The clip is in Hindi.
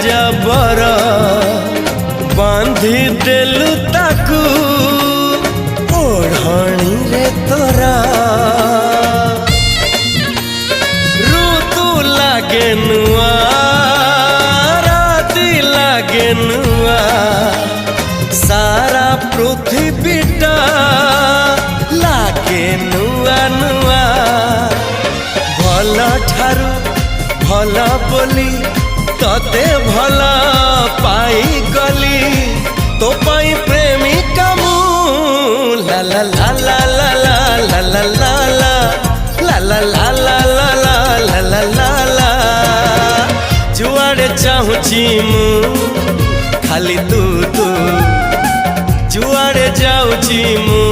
जबर बांधी देलु ताकू ओढ़णी रे तोरा ऋतु लागे नुआ राति लागे नुआ सारा पृथ्वीटा लागे नुआ नुआ भल ठारू भल बोली तते भल पाई गली तो पाई प्रेमिका मु ला ला ला ला ला ला ला ला ला ला ला ला ला ला ला ला ला जुआड़े चाहूची मु खाली तू तू जुआड़े जाऊची मु